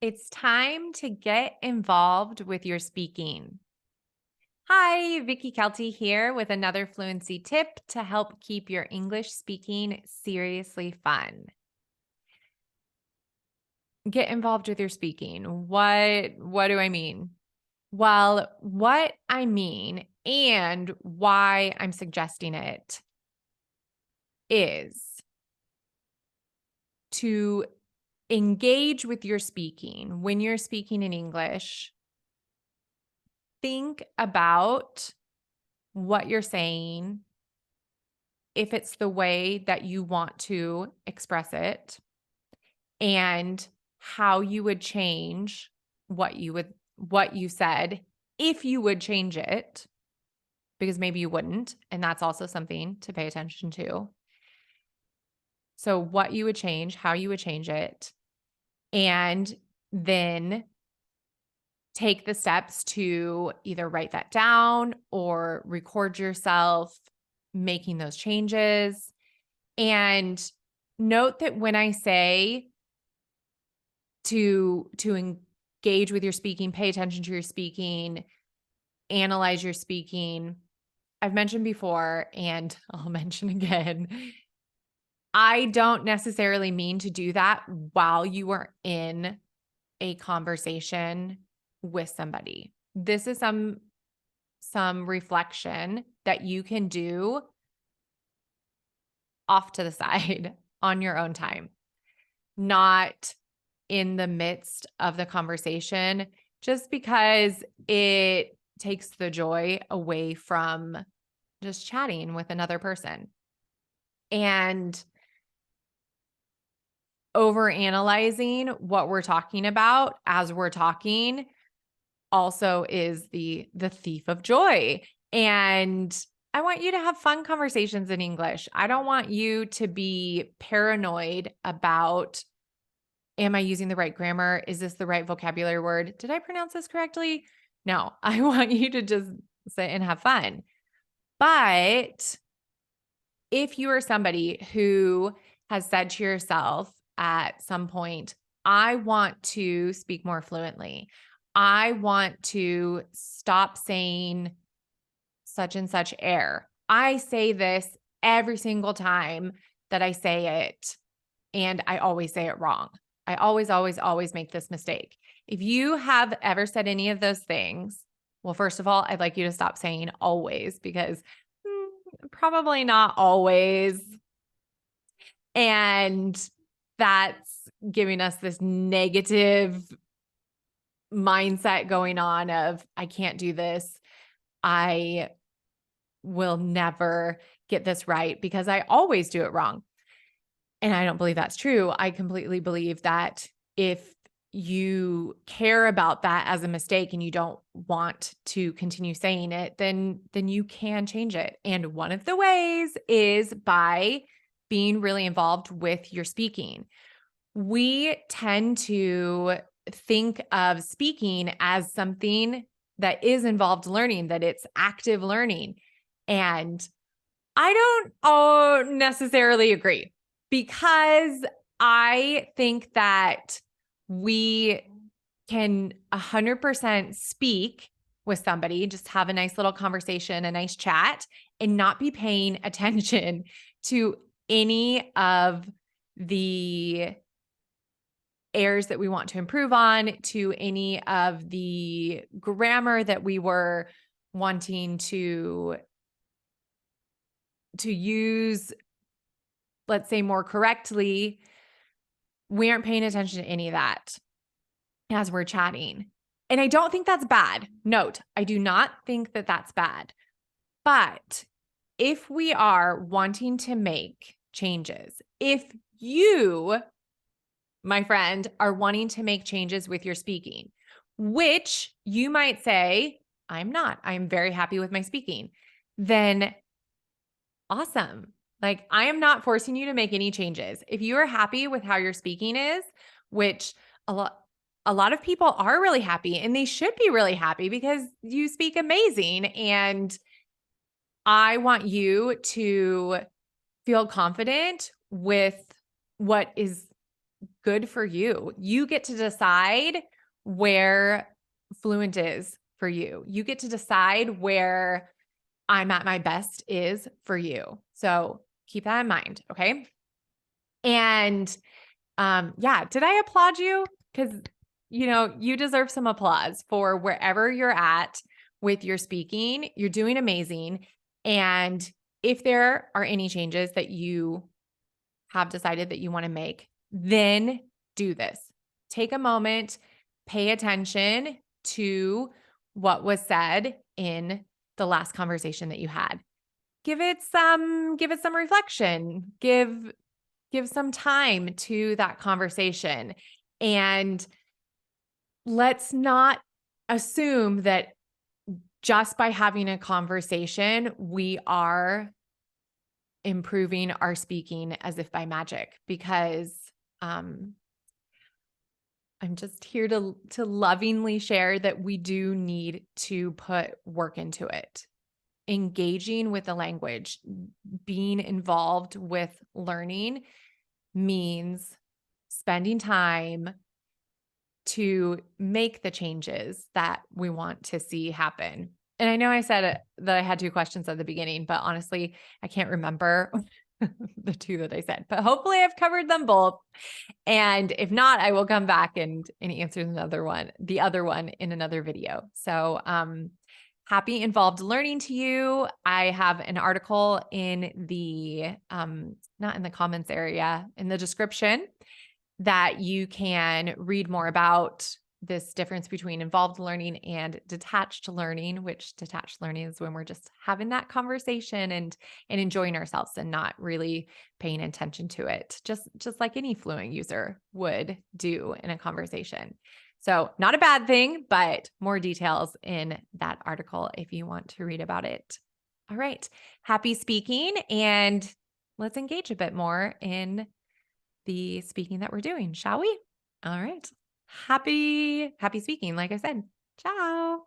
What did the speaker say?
It's time to get involved with your speaking. Hi, Vicky Kelty here with another fluency tip to help keep your English speaking seriously fun. Get involved with your speaking. What do I mean? Well, what I mean and why I'm suggesting it is to engage with your speaking. When you're speaking in English, think about what you're saying, if it's the way that you want to express it, and how you would change what you said if you would change it, because maybe you wouldn't, and that's also something to pay attention to. So what you would change, how you would change it, and then take the steps to either write that down or record yourself making those changes. And note that when I say to engage with your speaking, pay attention to your speaking, analyze your speaking, I've mentioned before and I'll mention again, I don't necessarily mean to do that while you are in a conversation with somebody. This is some reflection that you can do off to the side on your own time, not in the midst of the conversation, just because it takes the joy away from just chatting with another person. And over analyzing what we're talking about as we're talking also is the thief of joy. And I want you to have fun conversations in English. I don't want you to be paranoid about, am I using the right grammar? Is this the right vocabulary word? Did I pronounce this correctly? No, I want you to just sit and have fun. But if you are somebody who has said to yourself at some point, I want to speak more fluently. I want to stop saying such and such error. I say this every single time that I say it, and I always say it wrong. I always make this mistake. If you have ever said any of those things, well, first of all, I'd like you to stop saying always, because probably not always. And that's giving us this negative mindset going on of, I can't do this. I will never get this right because I always do it wrong. And I don't believe that's true. I completely believe that if you care about that as a mistake and you don't want to continue saying it, then you can change it. And one of the ways is by being really involved with your speaking. We tend to think of speaking as something that is involved learning, that it's active learning. And I don't necessarily agree, because I think that we can 100% speak with somebody, just have a nice little conversation, a nice chat, and not be paying attention to any of the errors that we want to improve on, to any of the grammar that we were wanting to use, let's say, more correctly. We aren't paying attention to any of that as we're chatting. And I don't think that's bad. Note, I do not think that that's bad. But if we are wanting to make changes, if you, my friend, are wanting to make changes with your speaking, which you might say, I'm not, I'm very happy with my speaking, then awesome. Like, I am not forcing you to make any changes. If you are happy with how your speaking is, which a lot of people are really happy, and they should be really happy because you speak amazing. And I want you to feel confident with what is good for you. You get to decide where fluent is for you. You get to decide where I'm at my best is for you. So keep that in mind. Okay. And yeah, did I applaud you? Because, you deserve some applause for wherever you're at with your speaking. You're doing amazing. And if there are any changes that you have decided that you want to make, then do this. Take a moment, pay attention to what was said in the last conversation that you had. Give it some reflection. Give some time to that conversation. And let's not assume that just by having a conversation, we are improving our speaking as if by magic, because I'm just here to lovingly share that we do need to put work into it. Engaging with the language, being involved with learning means spending time to make the changes that we want to see happen. And I know I said that I had 2 questions at the beginning, but honestly, I can't remember the 2 that I said, but hopefully I've covered them both. And if not, I will come back and answer the other one in another video. So, happy involved learning to you. I have an article in the, not in the comments area, in the description, that you can read more about this difference between involved learning and detached learning, which detached learning is when we're just having that conversation and enjoying ourselves and not really paying attention to it, just like any fluent user would do in a conversation. So not a bad thing, but more details in that article if you want to read about it. All right. Happy speaking, and let's engage a bit more in the speaking that we're doing, shall we? All right. Happy speaking, like I said. Ciao.